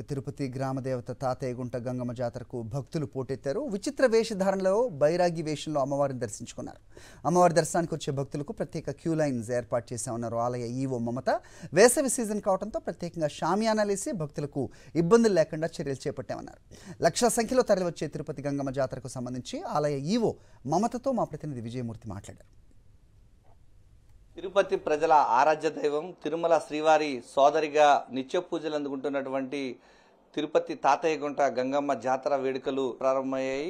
తిరుపతి గ్రామదేవత తాతయ్యగుంట గంగమ్మ జాతరకు భక్తులు పోటెత్తారు. విచిత్ర వేషధారణలో బైరాగి వేషంలో అమ్మవారిని దర్శించుకున్నారు. అమ్మవారి దర్శనానికి వచ్చే భక్తులకు ప్రత్యేక క్యూ లైన్స్ ఏర్పాటు చేశామన్నారు ఆలయ ఈవో మమత. వేసవి సీజన్ కావడంతో ప్రత్యేకంగా షామియానాలేసి భక్తులకు ఇబ్బందులు లేకుండా చర్యలు చేపట్టామన్నారు. లక్షల సంఖ్యలో తరలివచ్చే తిరుపతి గంగమ్మ జాతరకు సంబంధించి ఆలయ ఈవో మమతతో మా ప్రతినిధి విజయమూర్తి మాట్లాడారు. తిరుపతి ప్రజల ఆరాధ్య దైవం తిరుమల శ్రీవారి సోదరిగా నిత్య పూజలు అందుకుంటున్నటువంటి తిరుపతి తాతయ్యగుంట గంగమ్మ జాతర వేడుకలు ప్రారంభమయ్యాయి.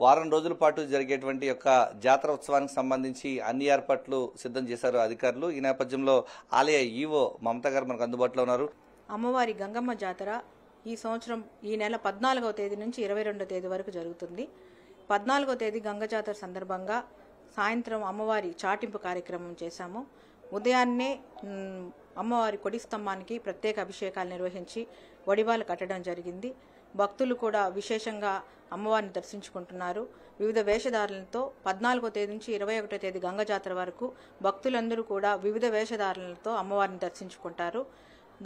వారం రోజుల పాటు జరిగేటువంటి యొక్క జాతర ఉత్సవానికి సంబంధించి అన్ని ఏర్పాట్లు సిద్ధం చేశారు అధికారులు. ఈ నేపథ్యంలో ఆలయ ఈవో మమత గారు మనకు అందుబాటులో ఉన్నారు. అమ్మవారి గంగమ్మ జాతర ఈ సంవత్సరం ఈ నెల 14వ తేదీ నుంచి 22వ తేదీ వరకు జరుగుతుంది. 14వ తేదీ గంగ జాతర సందర్భంగా సాయంత్రం అమ్మవారి చాటింపు కార్యక్రమం చేశాము. ఉదయాన్నే అమ్మవారి కొడి స్తంభానికి ప్రత్యేక అభిషేకాలు నిర్వహించి వడివాలు కట్టడం జరిగింది. భక్తులు కూడా విశేషంగా అమ్మవారిని దర్శించుకుంటున్నారు. వివిధ వేషధారణలతో 14వ తేదీ నుంచి 21వ తేదీ గంగ జాతర వరకు భక్తులందరూ కూడా వివిధ వేషధారణలతో అమ్మవారిని దర్శించుకుంటారు.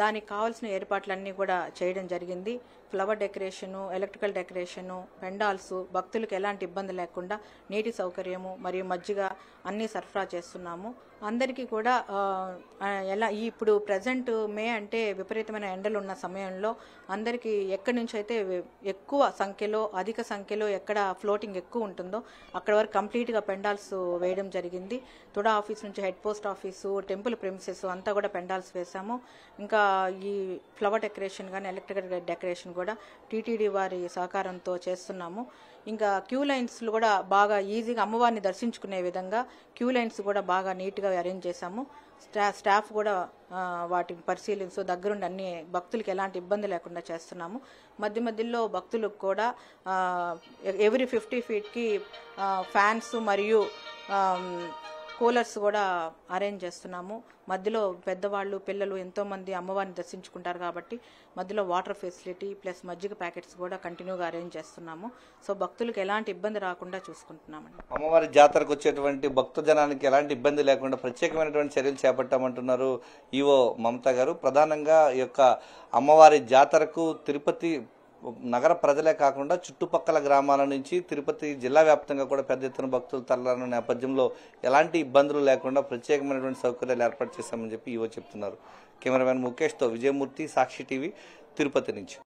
దానికి కావాల్సిన ఏర్పాట్లన్నీ కూడా చేయడం జరిగింది. Flower decoration, electrical decoration, pandals, భక్తులకు ఎలాంటి ఇబ్బంది లేకుండా నీటి సౌకర్యము మరియు మజ్జిగ అన్నీ సరఫరా చేస్తున్నాము. అందరికీ కూడా ఇప్పుడు ప్రజెంట్ మే అంటే విపరీతమైన ఎండలు ఉన్న సమయంలో అందరికీ ఎక్కడి నుంచి అయితే ఎక్కువ సంఖ్యలో అధిక సంఖ్యలో ఎక్కడ ఫ్లోటింగ్ ఎక్కువ ఉంటుందో అక్కడ వరకు కంప్లీట్గా పెండాల్స్ వేయడం జరిగింది. తుడా ఆఫీస్ నుంచి head post office, temple premises అంతా కూడా పెండాల్స్ వేసాము. ఇంకా ఈ ఫ్లవర్ డెకరేషన్ కానీ ఎలక్ట్రికల్ డెకరేషన్ కూడా టీటీడీ వారి సహకారంతో చేస్తున్నాము. ఇంకా క్యూ లైన్స్లు కూడా బాగా ఈజీగా అమ్మవారిని దర్శించుకునే విధంగా క్యూ లైన్స్ కూడా బాగా నీట్గా అరేంజ్ చేశాము. స్టాఫ్ కూడా వాటిని పరిశీలిస్తూ దగ్గరుండి అన్ని భక్తులకి ఎలాంటి ఇబ్బంది లేకుండా చేస్తున్నాము. మధ్య మధ్యలో భక్తులకు కూడా ఎవ్రీ 50 ఫీట్కి ఫ్యాన్స్ మరియు కూలర్స్ కూడా అరేంజ్ చేస్తున్నాము. మధ్యలో పెద్దవాళ్ళు పిల్లలు ఎంతోమంది అమ్మవారిని దర్శించుకుంటారు కాబట్టి మధ్యలో వాటర్ ఫెసిలిటీ ప్లస్ మజ్జిగ ప్యాకెట్స్ కూడా కంటిన్యూగా అరేంజ్ చేస్తున్నాము. సో భక్తులకు ఎలాంటి ఇబ్బంది రాకుండా చూసుకుంటున్నామండి. అమ్మవారి జాతరకు వచ్చేటువంటి భక్తజనానికి ఎలాంటి ఇబ్బంది లేకుండా ప్రత్యేకమైనటువంటి చర్యలు చేపట్టామంటున్నారు ఈవో మమత గారు. ప్రధానంగా ఈ యొక్క అమ్మవారి జాతరకు తిరుపతి నగర ప్రజలే కాకుండా చుట్టుపక్కల గ్రామాల నుంచి తిరుపతి జిల్లా వ్యాప్తంగా కూడా పెద్ద ఎత్తున భక్తులు తరలిన నేపథ్యంలో ఎలాంటి ఇబ్బందులు లేకుండా ప్రత్యేకమైనటువంటి సౌకర్యాలు ఏర్పాటు చేశామని చెప్పి ఈవో చెప్తున్నారు. కెమెరామెన్ ముఖేష్తో విజయమూర్తి, సాక్షి టీవీ, తిరుపతి నుంచి.